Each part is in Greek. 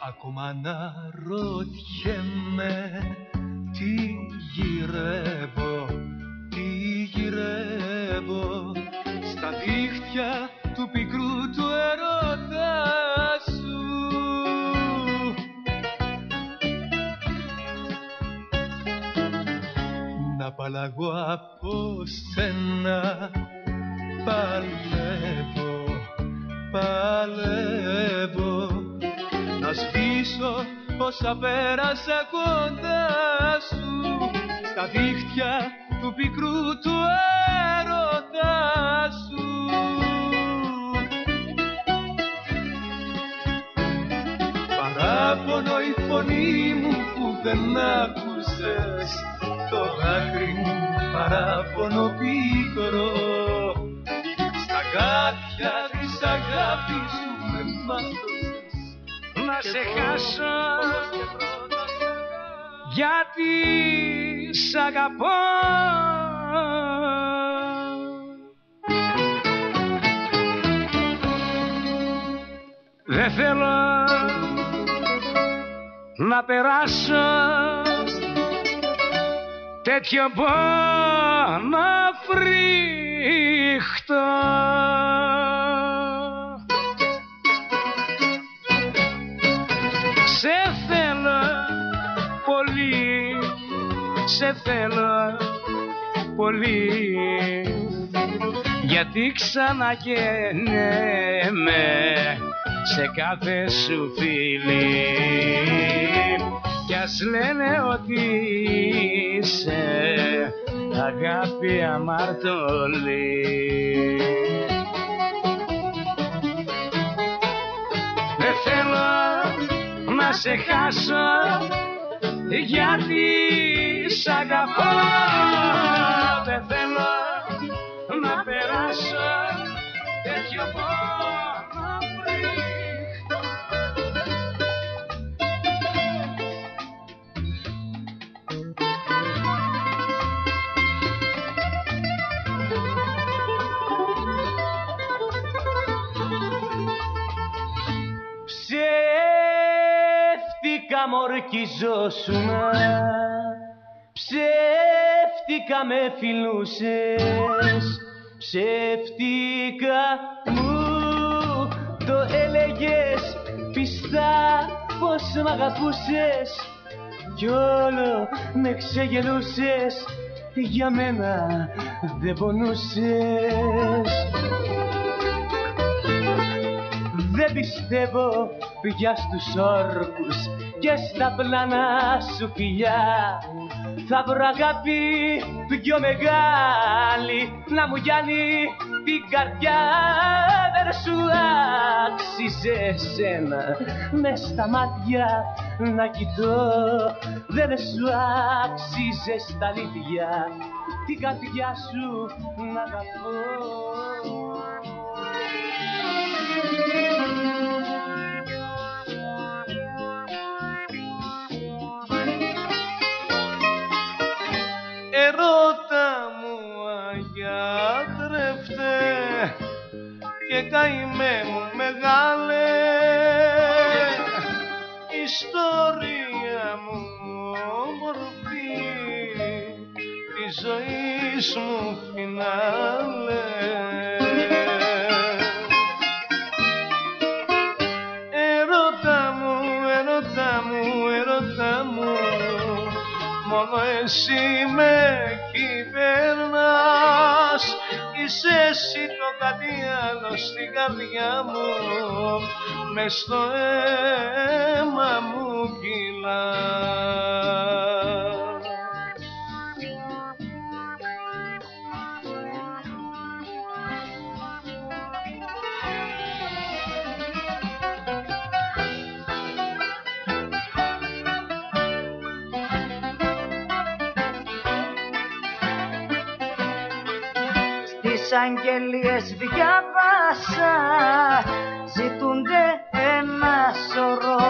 Ακόμα να ρωτιέμαι τι γυρεύω, τι γυρεύω στα δίχτυα του πικρού του ερώτα σου. Να απαλλαγώ από σένα παλεύω, παλεύω να σβήσω όσα πέρασα κοντά σου στα δίχτυα του πικρού του έρωτα σου. Παράπονο η φωνή μου που δεν άκουσες, το δάκρυ μου παράπονο πίκρο, στα γάτια της αγάπης σου με μάτωσες να σε χάσω, γιατί σ' αγαπώ. Δεν θέλω να περάσω τέτοιο πόνο φρίχτο. Σε θέλω πολύ, σε θέλω πολύ, γιατί ξαναγέννεμαι σε κάθε σου φίλη. Κι ας λένε ότι είσαι αγάπη αμαρτωλή. Δεν θέλω να σε χάσω, γιατί σ' αγαπώ. Δεν θέλω να περάσω τέτοιο πόνο φρίχτο. Ψεύτικα μορκιζόσουνα, ψεύτικα με φιλούσες, ψεύτικα μου το έλεγες πιστά πως μ' αγαπούσες κι όλο με ξεγελούσες, για μένα δεν πονούσες. Δεν πιστεύω πια στους όρκους και στα πλάνα σου φιλιά. Θα βρω αγάπη πιο μεγάλη να μου γιάνει την καρδιά. Δεν σου άξιζε εσένα μες στα μάτια να κοιτώ. Δεν σου άξιζε στα αλήθεια την καρδιά σου να αγαπώ. Ερώτα μου αγιάτρευτε και καημέ μου μεγάλε, ιστορία μου όμορφη, της ζωής μου φινάλε. Ερώτα μου, ερώτα μου, ερώτα μου, μόνο εσύ με κυβερνάς. Είσαι εσύ το κάτι άλλο στην καρδιά μου, μες στο αίμα μου κυλάς. Αγγελίες διάβασα, ζητούνται ένα σωρό.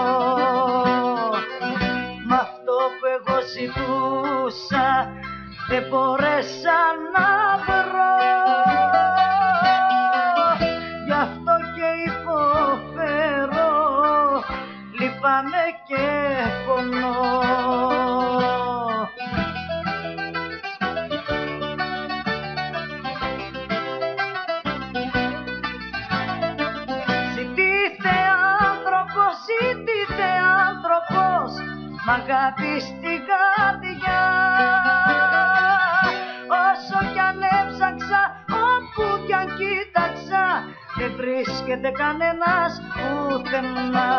Μ' αυτό που εγώ ζητούσα δεν μπόρεσα να βρω. Γι' αυτό και υποφέρω, πάμε και πονώ. Ζητήστε άνθρωπος, μ' αγάπη στην καρδιά. Όσο κι αν έψαξα, όπου κι αν κοίταξα, δεν βρίσκεται κανένας πουθενά.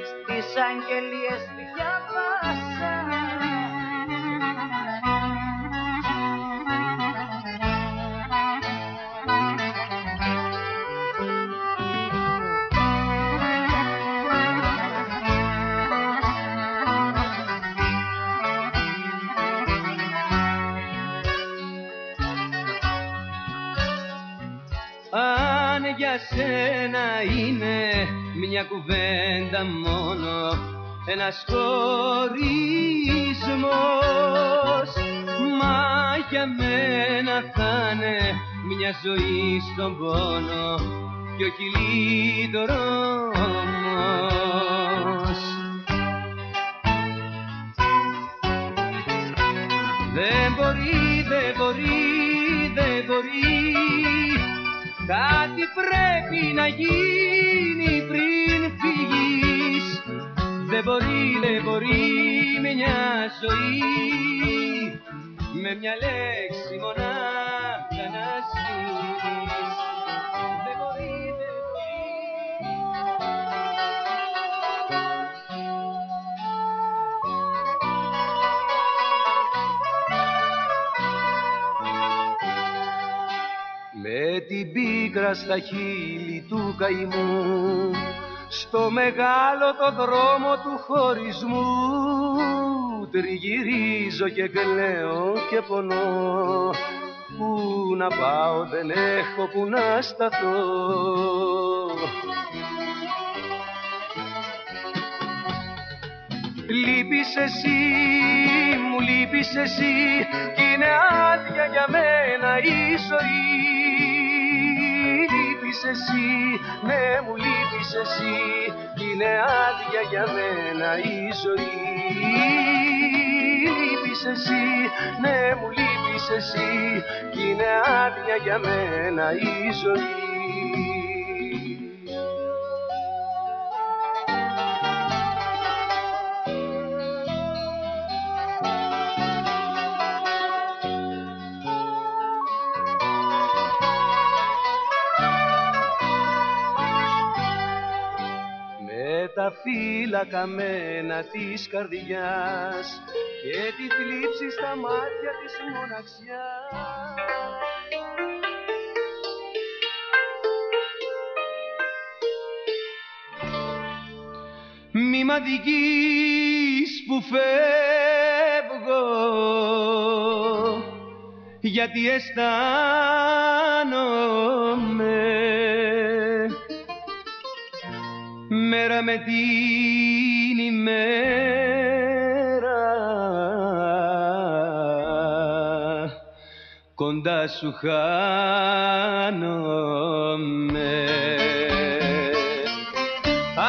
Στις αγγελίες διάβασα αν για σένα είναι μια κουβέντα μόνο, ένας χωρισμός, μα για μένα θα είναι μια ζωή στον πόνο κι όχι λύτρομος. Δεν μπορεί, κάτι πρέπει να γίνει πριν φύγεις. Δεν μπορεί μια ζωή με μια λέξη μονάχα να σβήσεις. Δεν μπορεί. Με την πίκρα στα χείλη του καημού, στο μεγάλο το δρόμο του χωρισμού, τριγυρίζω και κλαίω και πονώ. Πού να πάω, δεν έχω που να σταθώ. Λείπεις εσύ, μου λείπεις εσύ, κι είναι άδεια για μένα η ζωή. Λείπεις εσύ, ναι μου λείπεις εσύ, κι είναι άδεια για μένα η ζωή. Λείπεις εσύ, ναι μου λείπεις εσύ, κι είναι άδεια για μένα η ζωή. Τα φύλλα καμένα της καρδιάς και τη θλίψη στα μάτια της μοναξιάς. Μη μ' αδικείς που φεύγω, γιατί αισθάνομαι μέρα με την ημέρα κοντά σου χάνομαι.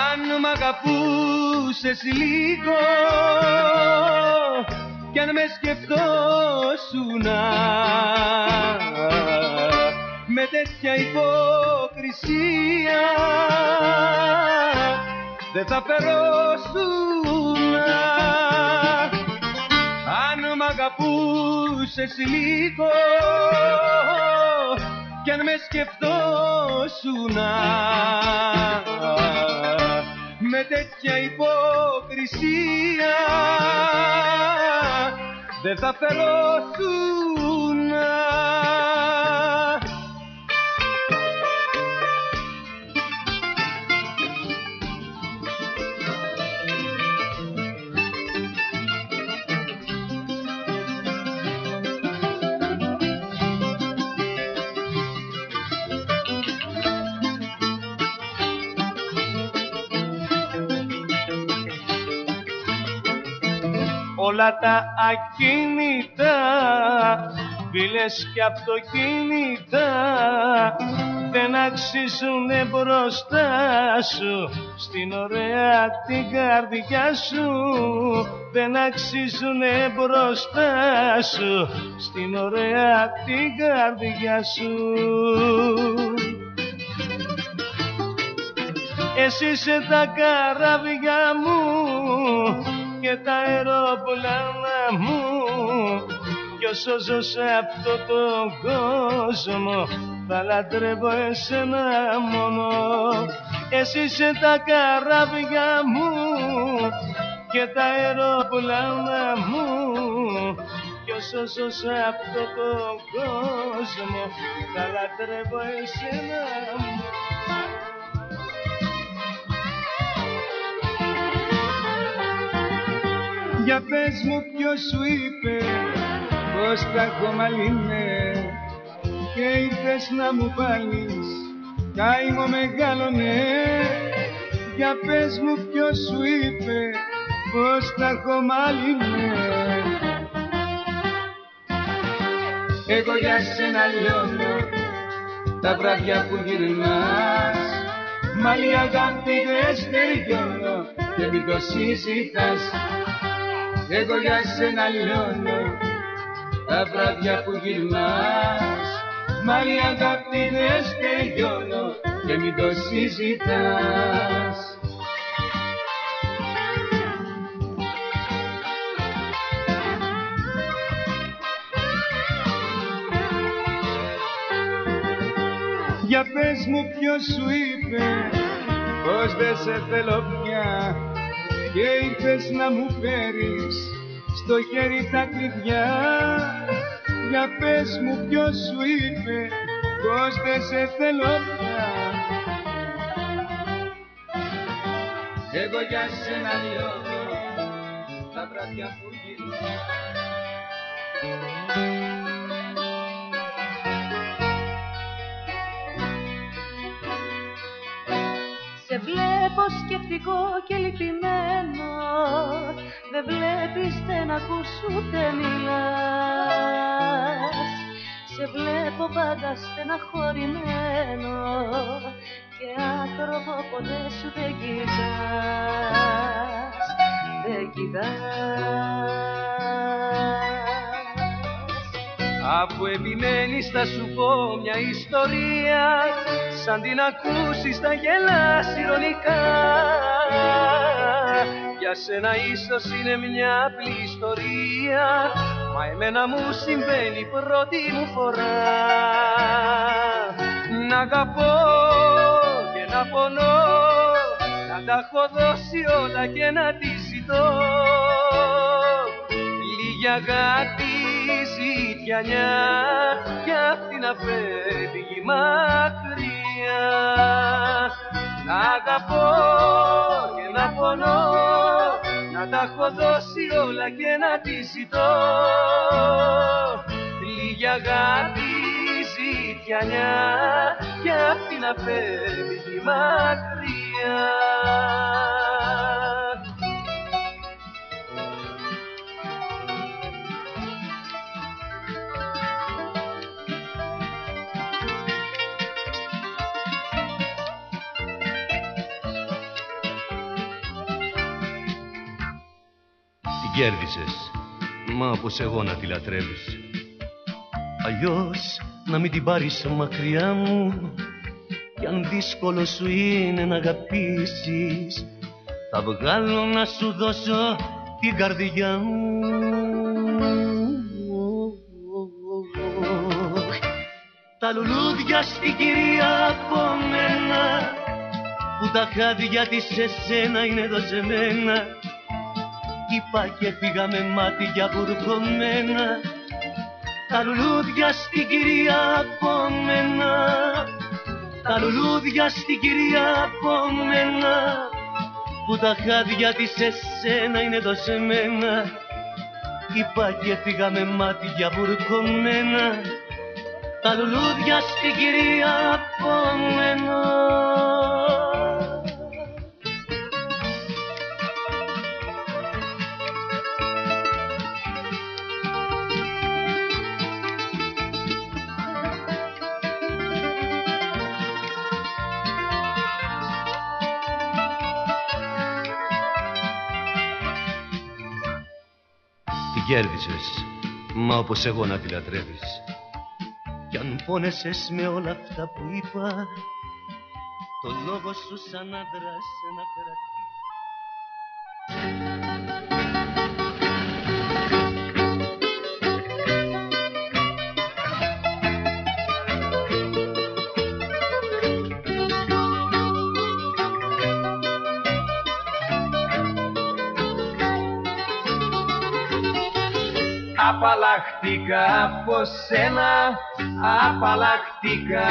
Αν μ' αγαπούσες λίγο κι αν με σκεφτόσουνα, με τέτοια υποκρισία δεν θα φερόσουνα. Αν μ' αγαπούσες λίγο κι αν με σκεφτόσουνα, με τέτοια υποκρισία δεν θα φερόσουνα. όλα τα ακίνητα, βίλες και αυτοκίνητα δεν αξίζουνε μπροστά σου, στην ωραία την καρδιά σου δεν αξίζουνε μπροστά σου, στην ωραία την καρδιά σου. Εσύ είσαι τα καράβια μου και τα αεροπλάνα μου, κι όσο ζω σε αυτό τον κόσμο θα λατρεύω εσένα μόνο. Εσύ είσαι τα καράβια μου και τα αεροπλάνα μου, κι όσο ζω σε αυτό τον κόσμο θα λατρεύω εσένα μόνο. Για πες μου ποιος σου είπε πως τα έχω μαλλίνε και ήρθες να μου βάλεις καημό μεγάλωνε. Για πες μου ποιος σου είπε πως τα έχω μαλλίνε. Εγώ για σένα λιώνω τα βράδια που γυρνάς, μαλλί αγάπη δεν στεριώνω και μην το συζητάς. Εγώ για σένα λιώνω τα βράδια που γυρνάς, μαλλί αγάπη δεν στεριώνω και μην το συζητάς. Για πες μου ποιος σου είπε πως δεν σε θέλω πια και ήρθες να μου φέρεις στο χέρι τα κλειδιά. Για πες μου ποιος σου είπε πως δεν σε θέλω πια. Εγώ για σένα λιώνω τα βράδια που γυρνάς. Σε βλέπω σκεπτικό και λυπημένο, δεν βλέπεις, δεν ακούς ούτε μιλάς. Σε βλέπω πάντα στεναχωρημένο και άνθρωπο ποτέ σου δεν κοιτάς, δεν κοιτάς. Αφού επιμένεις θα σου πω μια ιστορία, σαν την ακούσεις θα γελάς ειρωνικά. Για σένα ίσως είναι μια απλή ιστορία, μα εμένα μου συμβαίνει πρώτη μου φορά. Να αγαπώ και να πονώ, να τα έχω δώσει όλα και να τη ζητώ. Λίγη αγάπη, ζητιανιά, κι αυτή να φεύγει μακριά. Να αγαπώ και να πονώ, να τα έχω δώσει όλα και να τη ζητώ. Λίγη αγάπη, ζητιανιά, κι αυτή να φεύγει μακριά. Κέρδισες, μα όπως εγώ να τη λατρεύεις. Αλλιώς να μην την πάρεις μακριά μου, κι αν δύσκολο σου είναι να αγαπήσεις, θα βγάλω να σου δώσω την καρδιά μου. Τα λουλούδια στην κυρία από μένα, που τα χάδια της σε σένα είναι δοσεμένα, είπα και πήγα με μάτια βουρκωμένα. Τα λουλούδια στην κυρία από μένα, τα λουλούδια στην κυρία από μένα, που τα χάδια της σε σένα είναι δοσεμένα, είπα και πήγα με μάτια βουρκωμένα. Τα λουλούδια στην κυρία από μένα. κέρδισες, μα όπως εγώ να τη λατρεύεις. Κι αν πόνεσες με όλα αυτά που είπα, το λόγο σου σαν άντρας να κρατήσει. Απαλλαχτήκα από σένα, απαλλαχτήκα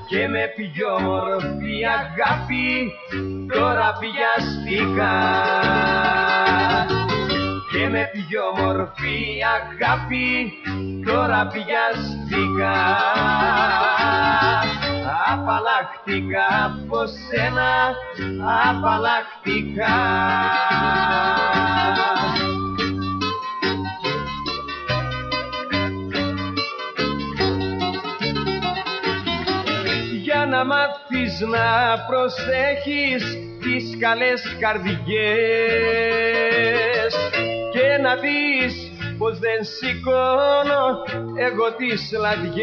και με πιο όμορφη αγάπη τώρα πιαστήκα και με πιο όμορφη αγάπη τώρα πιαστήκα. Απαλλαχτήκα από σένα, απαλλαχτήκα. Για να μάθεις να προσέχεις τις καλές καρδιές και να δεις πως δεν σηκώνω εγώ τις λαδιές.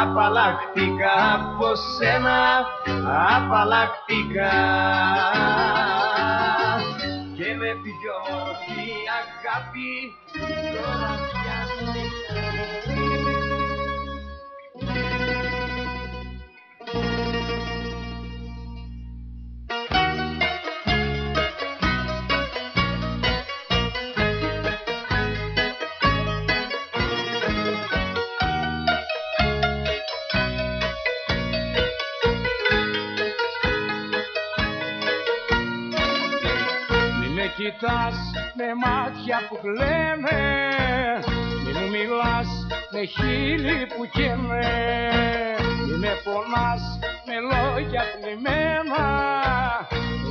Απαλλαχτήκα από σένα, απαλλαχτήκα και με πιο όμορφη αγάπη τώρα πιαστήκα. Κοιτάς με μάτια που κλαίνε, μη μου μιλάς με χείλη που καίνε, μη με πονάς με λόγια πλημμένα,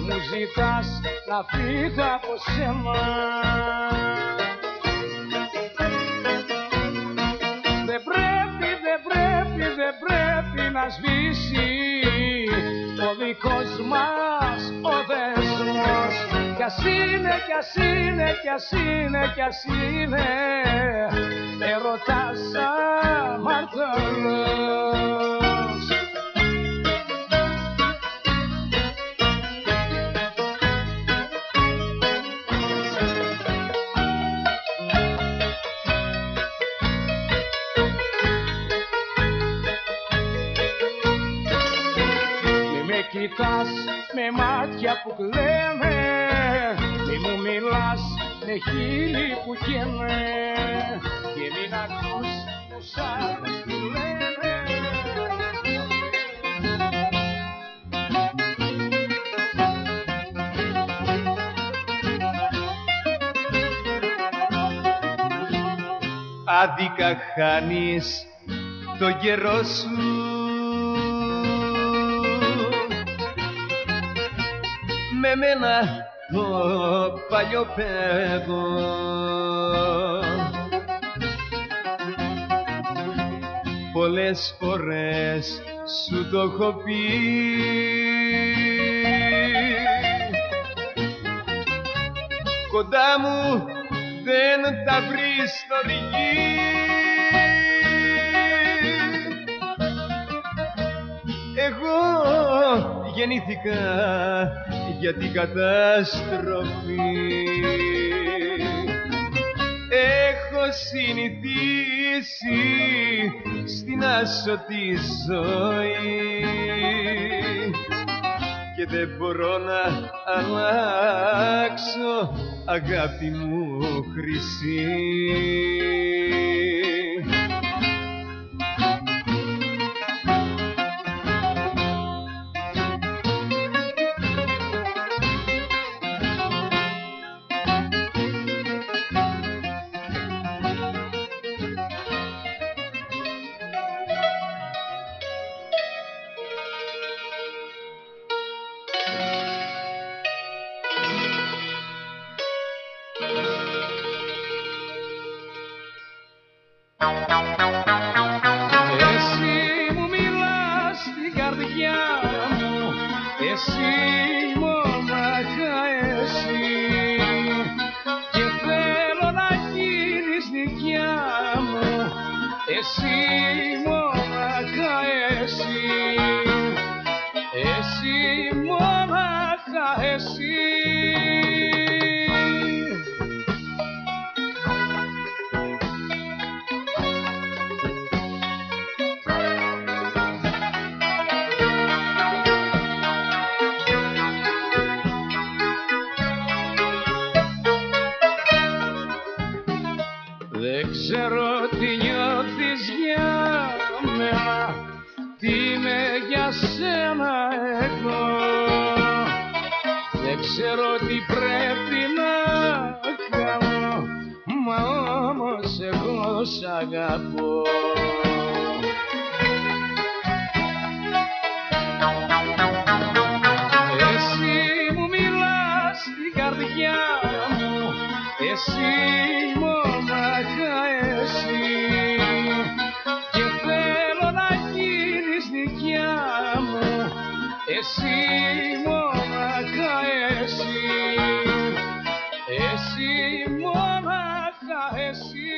μου ζητάς να φύγω από σένα. Δεν πρέπει να σβήσει ο δικός μας ο δεσμός. Κι ας είναι ερωτάς αμαρτωλός. Μη με κοιτάς με μάτια που κλαίνε, μη μου μιλάς με χείλη που καίνε και μην ακούς τους άλλους που λένε. Άδικα χάνεις το καιρό σου με μένα το παλιό παιδό. Πολλές φορές σου το έχω πει, κοντά μου δεν τα βρεις στο ρηγί. Εγώ γεννήθηκα για την καταστροφή. Έχω συνηθίσει στην άσωτη ζωή και δεν μπορώ να αλλάξω, αγάπη μου χρυσή. εσύ, μονάχα εσύ, εσύ, μονάχα εσύ. Δεν ξέρω τι νιώθεις για μένα, τι είμαι για σένα εγώ. Δεν ξέρω τι πρέπει να κάνω, μα όμως εγώ σ' αγαπώ. Εσύ μου μιλάς στην καρδιά μου, εσύ μονάχα εσύ, και θέλω να γίνεις δικιά μου, εσύ μονάχα εσύ, εσύ μονάχα εσύ.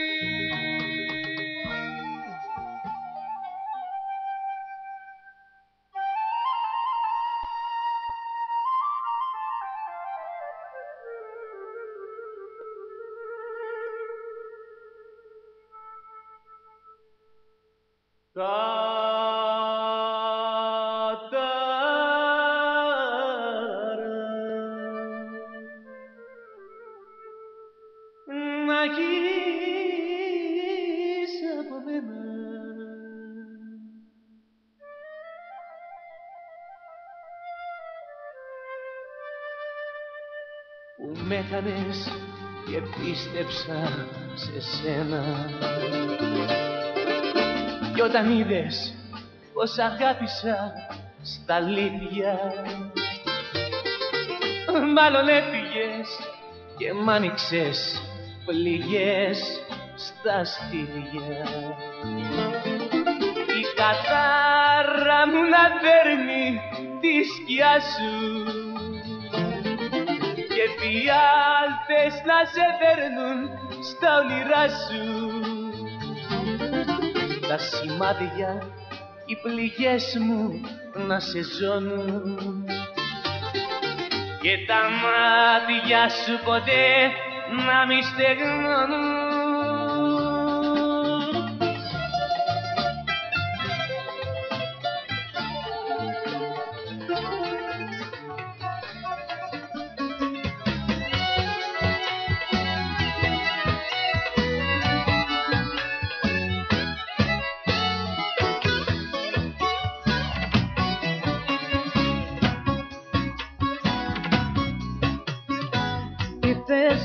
Να γεις από μένα. Που με έκανες και πίστεψα σε σένα, κι όταν είδες πως αγάπησα στα αλήθεια, μάλλον έφυγες και μ' άνοιξες πληγές στα στήθια. Η κατάρα μου να παίρνει τη σκιά σου και φιάλτες να σε φέρνουν στα όνειρά σου. Τα σημάδια, οι πληγές μου να σε ζώνουν και τα μάτια σου ποτέ να μη στεγνώνουν.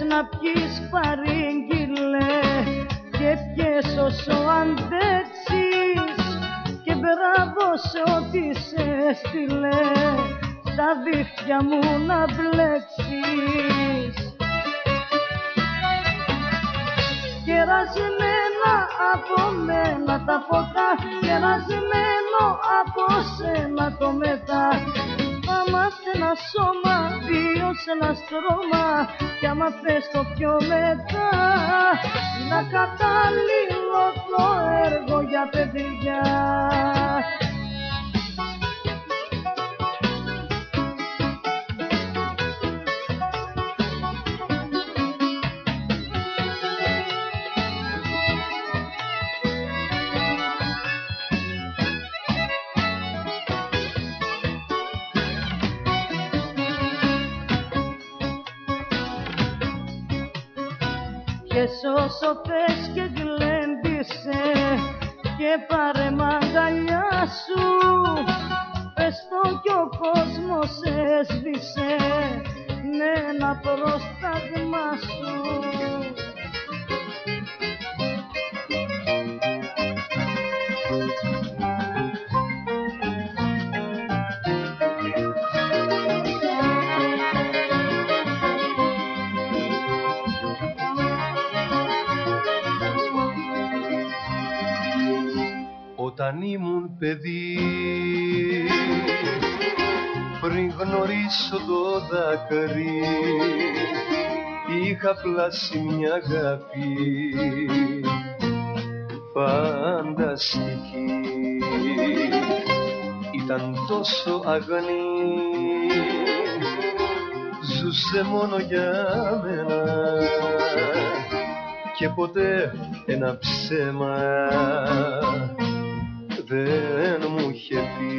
Να πιείς παρήγγειλε και πιες όσο αντέξεις, και μπράβο σε ό,τι σε έστειλε στα δίχτυα μου να μπλέξεις. Κερασμένα από μένα τα φωτά, κερασμένο από σένα το μετά. Άμα σε ένα σώμα, δύο σε ένα στρώμα, κι άμα θες το πιο μετά, να κατάλληλο το έργο για παιδιά. Και όσο θες και γλέντισε και πάρε μ' αγκαλιά σου, πες το κι ο κόσμος έσβησε με ένα πρόσταγμα σου. Όταν ήμουν παιδί, πριν γνωρίσω το δάκρυ, είχα πλάσει μια αγάπη φανταστική, ήταν τόσο αγνή, ζούσε μόνο για μένα και ποτέ ένα ψέμα δεν μου είχε πει.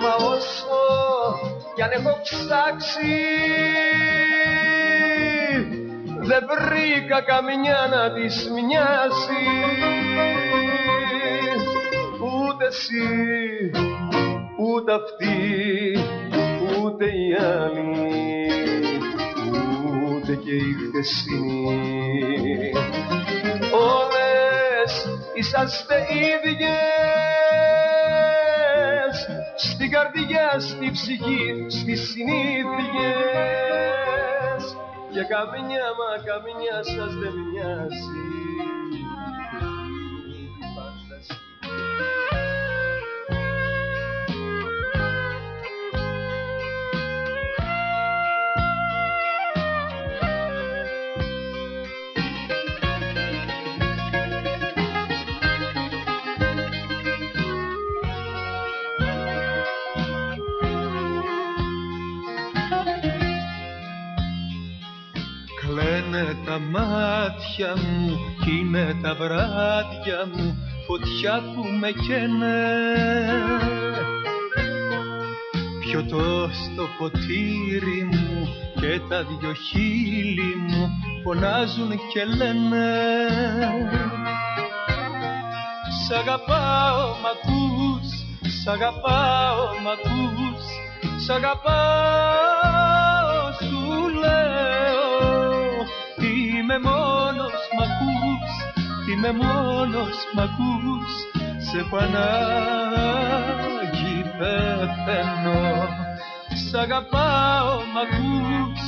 Μα όσο κι αν έχω ψάξει δεν βρήκα καμιά να της μοιάζει, ούτε εσύ, ούτε αυτή, ούτε η άλλη, ούτε και η χθεσινή. Όλες είσαστε ίδιες, στην καρδιά, στη ψυχή, στις συνήθειες, και καμιά μα καμιά σας δεν μοιάζει. Κλαίνε τα μάτια μου κι είναι τα βράδια μου φωτιά που με καίνε, πιωτό στο ποτήρι μου και τα δυο χείλη μου φωνάζουν και λένε σ' αγαπάω μ' ακούς, σ' αγαπάω μ' ακούς, σ' αγαπάω σου λέω. Είμαι μόνος μ' ακούς, είμαι μόνος μ' ακούς, σε έχω ανάγκη πεθαίνω. Σ' αγαπάω μ' ακούς,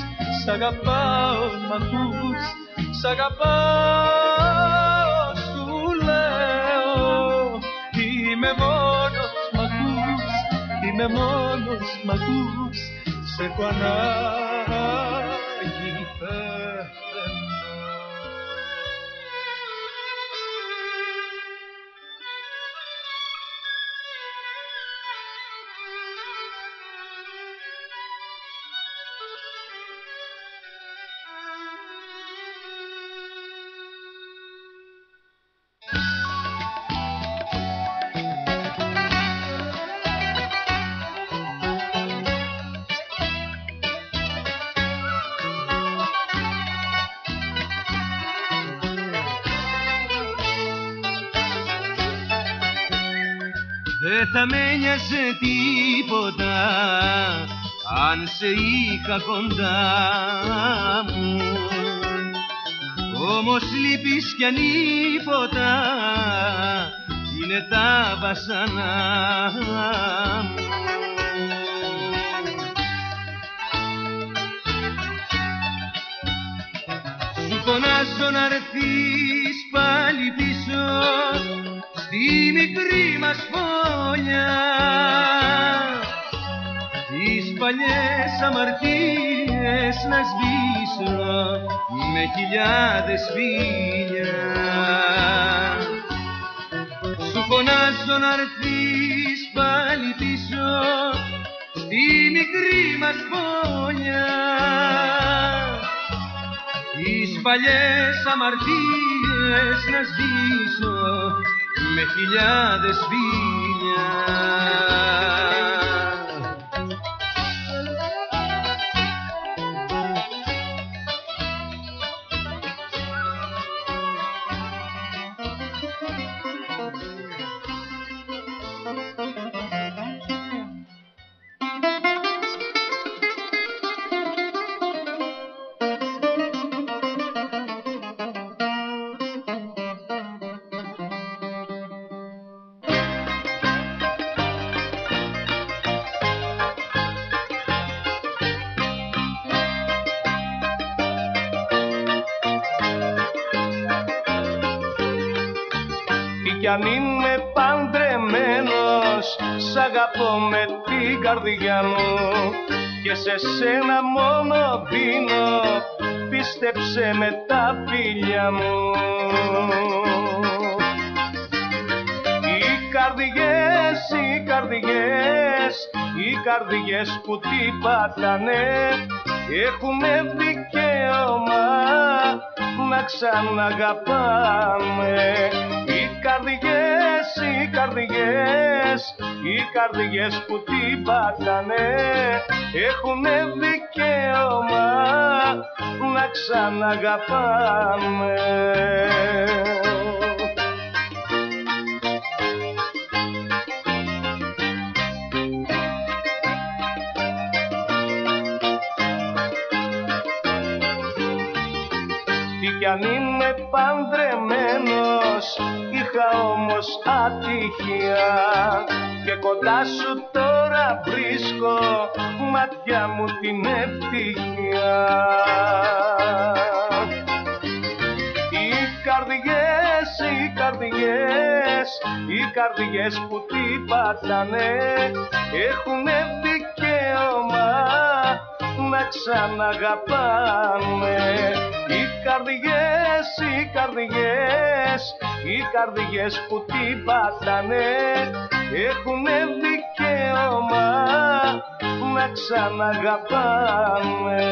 σ' αγαπάω μ' ακούς, σ' αγαπάω σου λέω. Είμαι μόνος μ' ακούς, είμαι μόνος μ' ακούς, σε έχω ανάγκη πεθαίνω. Δεν θα με νοιάζε τίποτα αν σε είχα κοντά μου, όμως λείπεις κι ανίποτα είναι τα βασανά μου. Σου φωνάζω να έρθεις πάλι πίσω στη μικρή μας φωλιά, τις παλιές αμαρτίες να σβήσω με χιλιάδες φίλια. Σου φωνάζω να έρθεις πάλι πίσω στη μικρή μας φωλιά, τις παλιές αμαρτίες να σβήσω με χιλιάδες φίλια. Κι αν είμαι παντρεμένος πως σ' αγαπώ με την καρδιά μου και σε σένα μόνο δίνω, πίστεψε με τα φίλια μου. Οι καρδιές που τι πατάνε έχουνε δικαίωμα να ξαναγαπάμε. Οι καρδιές που τι πατάνε έχουνε δικαίωμα να ξαναγαπάμε. Κι αν είμαι παντρεμένος, είχα όμως ατυχία και κοντά σου τώρα βρίσκω μάτια μου την ευτυχία. Οι καρδιές που τι πατάνε έχουνε δικαίωμα να ξαναγαπάνε. Οι καρδιές που τι πατάνε έχουνε δικαίωμα να ξαναγαπάνε.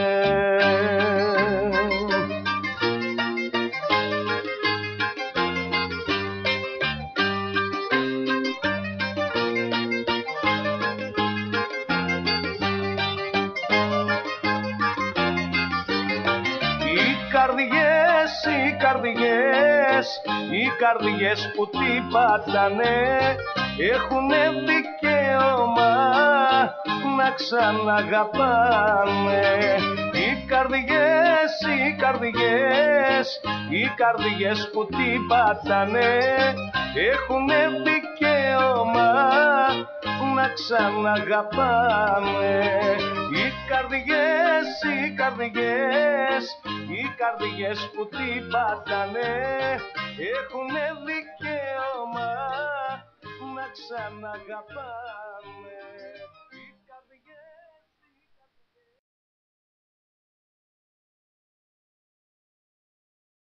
Οι καρδιές που τι πατάνε έχουνε δικαίωμα να ξαναγαπάνε. Οι καρδιές που τι πατάνε έχουνε δικαίωμα να ξαναγαπάνε. Οι καρδιές που τι πατάνε έχουνε δικαίωμα να ξαναγαπάνε.